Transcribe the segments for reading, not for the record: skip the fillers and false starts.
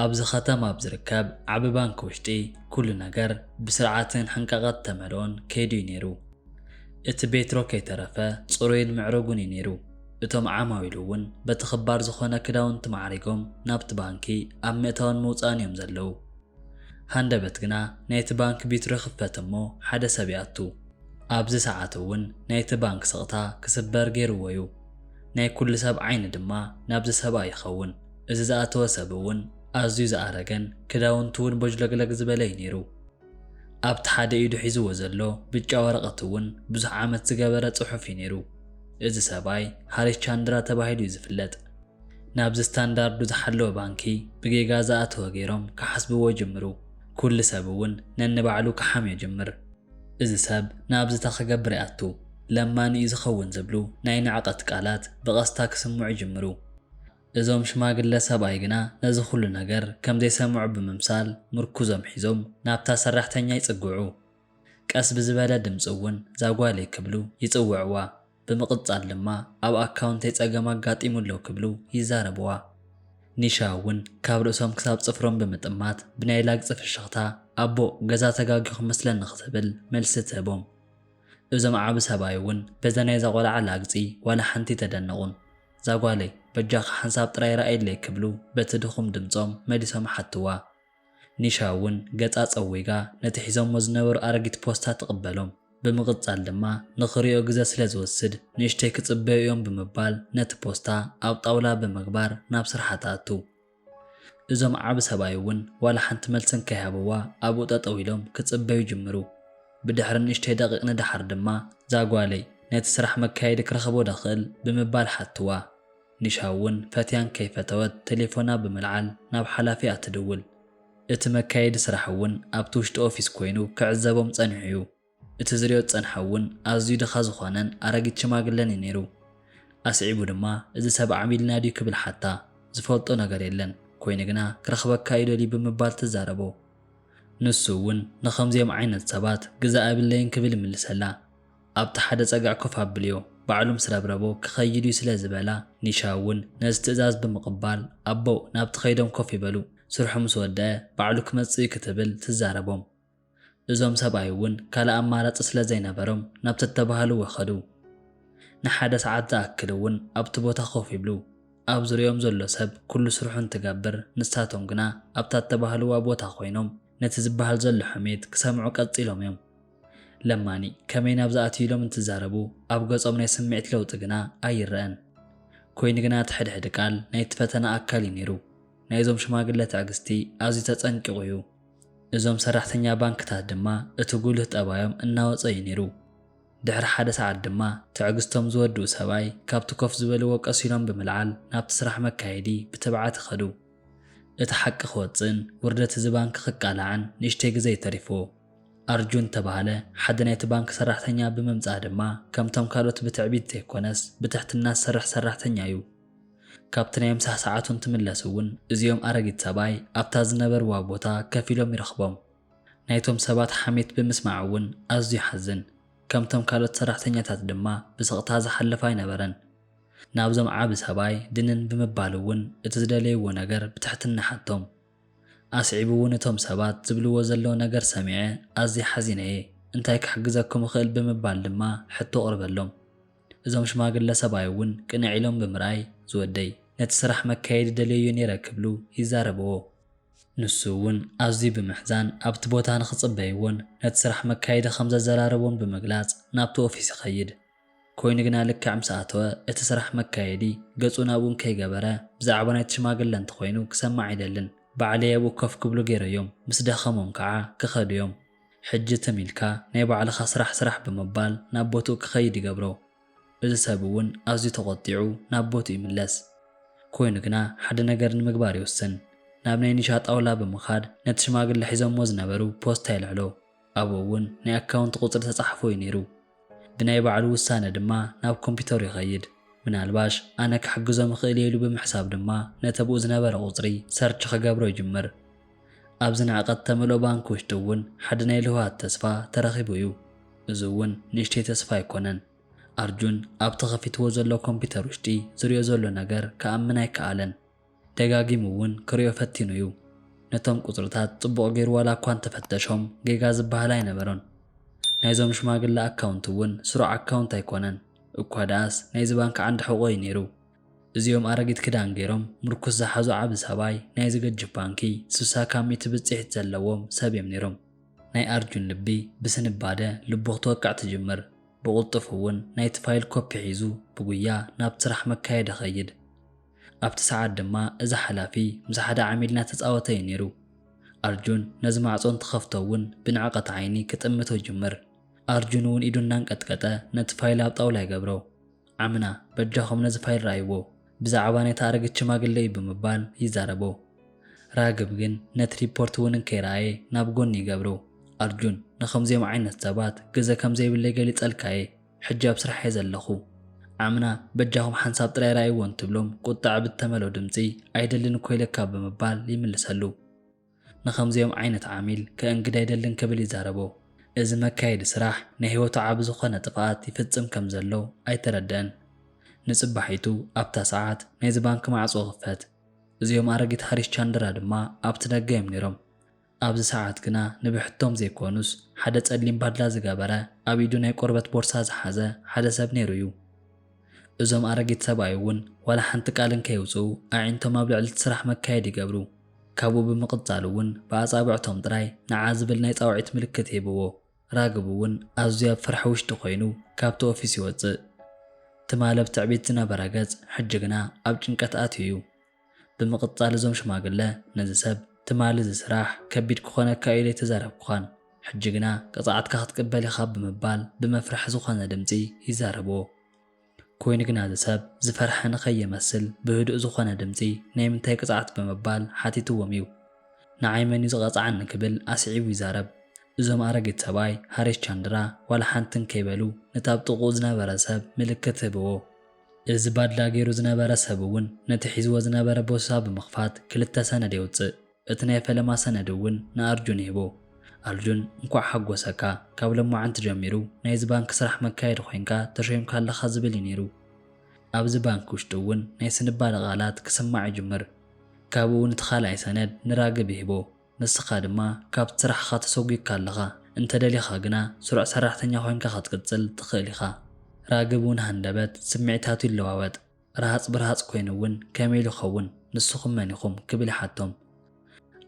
ኣብዚ ኸተማ ኣብ ዝርከብ ዓቢ ባንኪ ውሽጢ ኩሉ ነገር ብስርዓትን ሕንቃቐት ተመልኦን ከይዱ እዩ ነይሩ። እቲ ቤትሮ ከይተረፈ ጽሩይን ምዕሩግን እዩ ነይሩ። እቶም ዓማዊሉ እውን በቲ ኽባር ዝኾነ ክዳውንቲ ማዕሪጎም ናብቲ ባንኪ ኣብ ምእታውን ምውፃእን እዮም ዘለዉ። ሃንደበት ግና ናይቲ ባንኪ ቤትሮ ይኽፈት እሞ ሓደ ሰብ ይኣቱ። ኣብዚ ሰዓት እውን ናይቲ ባንኪ ስቕታ ክስበር ገይርዎ እዩ። ናይ ኩሉ ሰብ ዓይኒ ድማ ናብዚ ሰብኣይ ይኸውን። እዚ ዝኣተወ ሰብ እውን ኣዝዩ ዝኣረገን ክዳውንቱ እውን በጅለግለግ ዝበለ እዩ ነይሩ። ኣብቲ ሓደ ኢዱ ሒዝዎ ዘሎ ብጫ ወረቐት እውን ብዙሕ ዓመት ዝገበረ ጽሑፍ እዩ ነይሩ። እዚ ሰብኣይ ሃሪስ ቻንድራ ተባሂሉ እዩ ዝፍለጥ። ናብዚ ስታንዳርዱ ዝሓለወ ባንኪ ብጌጋ ዝኣተወ ገይሮም ክሓስብዎ ጅምሩ። ኩሉ ሰብ እውን ነንባዕሉ ክሓምዮ ጅምር። እዚ ሰብ ናብዝታ ክገብር ይኣቱ። ለማኒ እዩ ዝኸውን ዝብሉ ናይ ንዕቐት ቃላት ብቐስታ ክስምዑ ጅምሩ። እዞም ሽማግለ ሰብኣይ ግና ነዚ ኩሉ ነገር ከም ዘይሰምዑ ብምምሳል ምርኩዞም ሒዞም ናብታ ሰራሕተኛ ይጽግዑ። ቀስ ብዝበለ ድምፂ እውን ዛጓለይ ክብሉ ይጽውዕዋ። ብምቕጻል ድማ ኣብ ኣካውንተይ ጸገም ኣጋጢሙለው ክብሉ ይዛረብዋ። ኒሻ እውን ካብ ርእሶም ክሳብ ጽፍሮም ብምጥማት ብናይ ላግፂ ፍሽኽታ ኣቦ ገዛ ተጋጊኹ መስለኒ ክትብል መልሲ ትህቦም። እዞም ዓቢ ሰብኣይ እውን በዛ ናይ ዘቆልዓ ላግፂ ዋላ ሓንቲ ተደነቑን። ዛጓለይ በጃኻ ሓንሳብ ጥራይ ረኣየለይ ክብሉ በቲ ድኹም ድምፆም መሊሶም ሓትዋ። ኒሻ እውን ገጻ ፀዊጋ ነቲ ሒዞምዎ ዝነበሩ ኣረጊት ፖስታ ትቕበሎም። ብምቕጻል ድማ ንኽሪኦ ግዜ ስለ ዝወስድ ንእሽተይ ክጽበዩ እዮም ብምባል ነቲ ፖስታ ኣብ ጣውላ ብምግባር ናብ ስራሕ ተኣቱ። እዞም ዓቢ ሰብኣይ እውን ዋላ ሓንቲ መልስን ከይሃብዋ ኣብኡ ጠጠው ኢሎም ክጽበዩ ጅምሩ። ብድሕሪ ንእሽተይ ደቂቕ ንድሓር ድማ ዛጓለይ ነቲ ስራሕ መካየዲ ክረኽቦ ደኽእል ብምባል ሓትዋ። ኒሻ እውን ፈትያን ከይፈተወት ቴሌፎና ብምልዓል ናብ ሓላፊኣ ትድውል። እቲ መካየዲ ስራሕ እውን ኣብቲ ውሽጢ ኦፊስ ኮይኑ ክዕዘቦም ጸኒሑ እዩ። እቲ ዝርዮ ጸንሐ እውን ኣዝዩ ድኻ ዝኾነን ኣረጊት ሽማግለን እዩ ነይሩ። ኣስዒቡ ድማ እዚ ሰብ ዓሚልና ድዩ ክብል ሓታ። ዝፈልጦ ነገር የለን ኮይኑ ግና ክረኽበካ ይደልዩ ብምባል ትዛረቦ። ንሱ እውን ንኸምዚኦም ዓይነት ሰባት ግዛእ ኣብለይን ክብል ይምልሰላ። ኣብቲ ሓደ ጸጋዕ ኮፍ ኣቢልዮ ባዕሉ ምስ ረብረቦ ክኸይድ እዩ ስለ ዝበላ ኒሻ እውን ነዚ ትእዛዝ ብምቕባል ኣቦ ናብቲ ኸይዶም ኮፍ ይበሉ ስርሑ ምስ ወድአ ባዕሉ ክመጽእ እዩ ክትብል ትዛረቦም። እዞም ሰብኣይ እውን ካልእ ኣማራፂ ስለ ዘይነበሮም ናብቲ እተባህልዎ ኸዱ። ንሓደ ሰዓት ዝኣክል እውን ኣብቲ ቦታ ኮፍ ይብሉ። ኣብ ዙርዮም ዘሎ ሰብ ኩሉ ስርሑ እንትገብር ንሳቶም ግና ኣብታ እተባህልዋ ቦታ ኮይኖም ነቲ ዝበሃል ዘሎ ሕሜት ክሰምዑ ቀጺሎም እዮም። ለማኒ ከመይ ናብ ዝኣትዩ ኢሎም እንትዛረቡ ኣብ ገጾም ናይ ስምዒት ለውጢ ግና ኣይረአን። ኮይኑ ግና እቲ ሕድሕዲ ቃል ናይቲ ፈተና ኣካል እዩ ነይሩ። ናይዞም ሽማግለ ትዕግስቲ ኣዝዩ ተጸንቂቑ እዩ። እዞም ሰራሕተኛ ባንክታት ድማ እቲ ጉልህ ጠባዮም እናወፀ እዩ ነይሩ። ድሕሪ ሓደ ሰዓት ድማ ትዕግስቶም ዝወድኡ ሰብኣይ ካብቲ ኮፍ ዝበልዎ ቀስ ኢሎም ብምልዓል ናብቲ ስራሕ መካየዲ ብትብዓት ይኸዱ። እቲ ሓቂ ክወፅን ውርደት እዚ ባንኪ ክቃላዕን ንእሽተይ ግዜ ተሪፍዎ። ኣርጁን ተባሃለ ሓደ ናይቲ ባንኪ ሰራሕተኛ ብምምጻእ ድማ ከምቶም ካልኦት ብትዕቢት ዘይኮነስ ብትሕትና ዝሰርሕ ሰራሕተኛ እዩ። ካብቲ ናይ ምሳሕ ሰዓቱ እንትምለስ እውን እዚኦም ኣረጊት ሰብኣይ ኣብታ ዝነበርዋ ቦታ ከፍ ኢሎም ይረኽቦም። ናይቶም ሰባት ሓሜት ብምስማዕ እውን ኣዝዩ ይሓዝን። ከምቶም ካልኦት ሰራሕተኛታት ድማ ብስቕታ ዝሓልፍ ኣይነበረን። ናብዞም ዓቢ ሰብኣይ ድንን ብምባል እውን እቲ ዝደለይዎ ነገር ብትሕትና ሓቶም። ኣስዒቡ እውን እቶም ሰባት ዝብልዎ ዘለዎ ነገር ሰሚዐ ኣዝዩ ሓዚነ እየ እንታይ ክሕግዘኩም እኽእል ብምባል ድማ ሕቶ ቕርበሎም። እዞም ሽማግለ ሰብኣይ እውን ቅንዕ ኢሎም ብምርኣይ ዝወደይ ነቲ ስራሕ መካየዲ ደልዩ ነይረ ክብሉ ይዛረብዎ። ንሱ እውን ኣዝዩ ብምሕዛን ኣብቲ ቦታ ንኽጽበይዎን ነቲ ስራሕ መካየዲ ከም ዘዘራረቦን ብምግላጽ ናብቲ ኦፊስ ይኸይድ። ኮይኑ ግና ልክዕ ምስ ኣተወ እቲ ስራሕ መካየዲ ገጹ ናብኡን ከይገበረ ብዛዕባ ናይቲ ሽማግለ እንተኾይኑ ክሰማዕ ኣይደልን። ባዕለይ ኣብኡ ኮፍ ክብሉ ገይረዮም ምስ ደኸሞም ከዓ ክኸዱ እዮም። ሕጂ ተሚልካ ናይ ባዕልኻ ስራሕ ብምባል ናብ ቦትኡ ክኸይድ ይገብሮ። እዚ ሰብ እውን ኣዝዩ ተቖጢዑ ናብ ቦትኡ ይምለስ። ኮይኑ ግና ሓደ ነገር ንምግባር ይወስን። ናብ ናይ ኒሻ ጣውላ ብምኻድ ነቲ ሽማግለ ሒዞምዎ ዝነበሩ ፖስታ ይልዕሎ። ኣብኡ እውን ናይ ኣካውንት ቁፅሪ ተጻሕፎ እዩ ነይሩ። ብናይ ባዕሉ ውሳነ ድማ ናብ ኮምፒተሩ ይኸይድ። ምናልባሽ ኣነ ክሕግዞም እኽእል ኢሉ ብምሕሳብ ድማ ነቲ ኣብኡ ዝነበረ ቁፅሪ ሰርች ክገብሮ ይጅምር። ኣብዚ ንዕቐት ተመልኦ ባንኪ ውሽጢ እውን ሓደ ናይ ልህወት ተስፋ ተረኺቡ እዩ። እዚ እውን ንእሽተይ ተስፋ ኣይኮነን። ኣርጁን ኣብቲ ኸፊትዎ ዘሎ ኮምፒተር ውሽጢ ዝርዮ ዘሎ ነገር ክኣምን ኣይከኣለን። ደጋጊሙ እውን ክሪኦ ፈቲኑ እዩ። ነቶም ቁጽርታት ጽቡቕ ገይሩ ዋላ እኳ እንተፈተሾም ጌጋ ዝበሃል ኣይነበሮን። ናይዞም ሽማግለ ኣካውንት እውን ስሩዕ ኣካውንት ኣይኮነን እኳ ደኣስ ናይዚ ባንኪ ዓንዲ ሕቖ እዩ ነይሩ። እዚኦም ኣረጊት ክዳን ገይሮም ምርኩስ ዝሓዙ ዓብ ሰባይ ናይ ዝገጅፍ ባንኪ 60 ካብ 100 ብጽሒት ዘለዎም ሰብ እዮም ነይሮም። ናይ ኣርጁን ልቢ ብስንባደ ልቡ ክትወቅዕ ትጅምር። ብቕልጡፍ እውን ናይቲ ፋይል ኮፒ ሒዙ ብጉያ ናብ ስራሕ መካየደ ኸይድ። ኣብቲ ሰዓት ድማ እዚ ሓላፊ ምስ ሓደ ዓሚል እናተፃወተ እዩ ነይሩ። ኣርጁን ነዚ ማዕጾ እንትኸፍቶ እውን ብንዕቐት ዓይኒ ክጥምቶ ይጅምር። ኣርጁን እውን ኢዱ እናንቀጥቀጠ ነቲ ፋይል ኣብ ጣውላ ይገብሮ። ዓምና በጃኹም ነዚ ፋይል ረኣይዎ ብዛዕባ ናይቲ ኣረጊት ሽማግለ እዩ ብምባል ይዛረቦ። ራግብ ግን ነቲ ሪፖርት እውን እንከይረኣየ ናብ ጎኒ ይገብሮ። ኣርጁን ንኸምዚኦም ዓይነት ሰባት ገዘ ከምዘይብለይ ገሊጸልካየ ሕጂ ኣብ ስራሕ እየ ዘለኹ። ዓምና በጃኹም ሓንሳብ ጥራይ ረኣይዎ እንትብሎም ቁጣዕ ብተመሎ ድምፂ ኣይደልን እኮ ኢለካ ብምባል ይምልሰሉ። ንኸምዚኦም ዓይነት ዓሚል ከእንግዳ ኣይደልን ክብል ይዛረቦ። እዚ መካየዲ ስራሕ ናይ ህይወቱ ዓብ ዝኾነ ጥፍኣት ይፍጽም ከም ዘሎ ኣይተረድአን። ንጽባሒቱ ኣብታ ሰዓት ናይዚ ባንኪ ማዕጾ ኽፈት። እዚኦም ኣረጊት ሓሪስ ቻንድራ ድማ ኣብቲ ደገ እዮም ነይሮም። ኣብዚ ሰዓት ግና ንብሕቶም ዘይኮኑስ ሓደ ጸሊም ባድላ ዝገበረ ኣብ ኢዱ ናይ ቆርበት ቦርሳ ዝሓዘ ሓደ ሰብ ነይሩ እዩ። እዞም ኣረጊት ሰብኣይ እውን ዋላ ሓንቲ ቃልን ከየውፅኡ ኣዒንቶም ኣብ ልዕሊ ስራሕ መካየዲ ይገብሩ። ካብኡ ብምቕጻል እውን ብኣጻብዕቶም ጥራይ ንዓ ዝብል ናይ ጻውዒት ምልክት ሂብዎ። ራግብ እውን ኣዝዩ ኣብ ፍርሒ ውሽጢ ኮይኑ ካብቲ ኦፊስ ይወፅእ። ትማለብ ትዕቢት ዝነበረ ገጽ ሕጂ ግና ኣብ ጭንቀት ኣትዩ እዩ። ብምቕጻል እዞም ሽማግለ ነዚ ሰብ ትማሊ እዚ ስራሕ ከቢድ ክኾነካ ኢለ ተዛረብኩኻን ሕጂ ግና ቅፅዓትካ ክትቅበል ኢኻ ብምባል ብመፍርሒ ዝኾነ ድምፂ ይዛረብዎ። ኮይኑ ግና እዚ ሰብ ዝፈርሐ ንኸይመስል ብህዱእ ዝኾነ ድምፂ ናይ ምንታይ ቅፅዓት ብምባል ሓቲትዎም እዩ። ንዓይ መን እዩ ዝቐፅዓኒ ክብል ኣስዒቡ ይዛረብ። እዞም ኣረጊት ሰባይ ሓሪስ ቻንድራ ዋላ ሓንትን ከይበሉ ነቲ ኣብ ጥቕኡ ዝነበረ ሰብ ምልክት ህብዎ። እዚ ባድላ ገይሩ ዝነበረ ሰብ እውን ነቲ ሒዝዎ ዝነበረ ቦርሳ ብምኽፋት 2 ሰነድ የውፅእ። እቲ ናይ ፈለማ ሰነድ እውን ንኣርጁን ይህቦ። ኣርጁን እንኳዕ ሓጎሰካ ካብ ሎማዓንቲ ጀሚሩ ናይዚ ባንኪ ስራሕ መካየዲ ኮይንካ ተሾይምካ ኣለኻ ዝብል እዩ ነይሩ። ኣብዚ ባንኪ ውሽጢ እውን ናይ ስንባደ ቃላት ክስማዕ ይጅምር። ካብኡ እውን እቲ ካልኣይ ሰነድ ንራግብ ይህቦ። ንስኻ ድማ ካብቲ ስራሕኻ ተሰጉግካ ኣለኻ እንተደሊኻ ግና ስሩዕ ሰራሕተኛ ኮይንካ ክትቅጽል ትኽእል ኢኻ። ራግብ እውን ሃንደበት ስምዒታቱ ይለዋወጥ። ረሃጽ ብርሃጽ ኮይኑ እውን ከመይ ኢሉ ይኸውን ንስኹም መን ኢኹም ክብል ይሓቶም።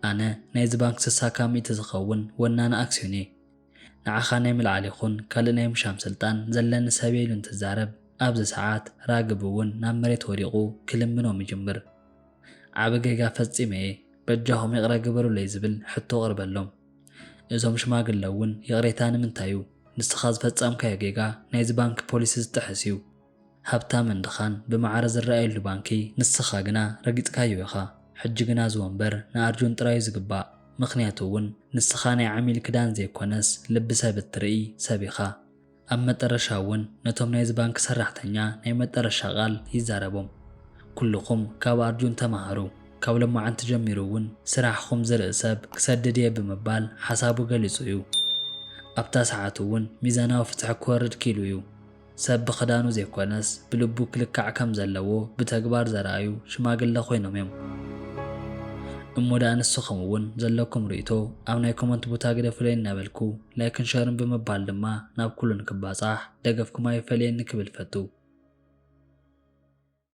ኣነ ናይዚ ባንኪ 60 ካብ 100 ዝኸውን ወናነ ኣክስዮን እየ። ንዓኻ ናይ ምልዓል ይኹን ካልእ ናይ ምሻም ስልጣን ዘለኒ ሰብ ኢሉ እንትዛረብ ኣብዚ ሰዓት ራግብ እውን ናብ መሬት ወዲቑ ክልምኖም ይጅምር። ዓብ ጌጋ ፈጺመ እየ በጃኹም ይቕረ ግበሩለይ ዝብል ሕቶ ቕርበሎም። እዞም ሽማግለ እውን ይቕሬታ ንምንታይ እዩ ንስኻ ዝፈጸምካዮ ጌጋ ናይዚ ባንኪ ፖሊሲ ዝጥሕስ እዩ። ሃብታም እንድኻን ብማዕረ ዝረኣየሉ ባንኪ ንስኻ ግና ረጊጽካዮ ኢኻ። ሕጂ ግና ዝወንበር ንኣርጁን ጥራዩ ዝግባእ። ምኽንያቱ እውን ንስኻ ናይ ዓሚል ክዳን ዘይኮነስ ልቢ ሰብ እትርኢ ሰብ ኢኻ። ኣብ መጠረሻ እውን ነቶም ናይዚ ባንኪ ሰራሕተኛ ናይ መጠረሻ ቃል ይዛረቦም። ኩልኹም ካብ ኣርጁን ተማሃሩ። ካብ ሎማዓንቲ ጀሚሩ እውን ስራሕኹም ዝርኢ ሰብ ክሰድድ እየ ብምባል ሓሳቡ ገሊጹ እዩ። ኣብታ ሰዓት እውን ሚዛናዊ ፍትሒ ክወርድ ኪሉ እዩ። ሰብ ብኽዳኑ ዘይኮነስ ብልቡ ክልካዕ ከም ዘለዎ ብተግባር ዘረኣዩ ሽማግለ ኮይኖም እዮም። እሞዳ ንስኹም እውን ዘለኩም ርእቶ ኣብ ናይ ኮመንት ቦታ ግደፉለይ እናበልኩ ላይክን ሸርን ብምባል ድማ ናብ ኩሉን ክባጻሕ ደገፍኩም ኣይፈልየኒ ክብል ፈቱ።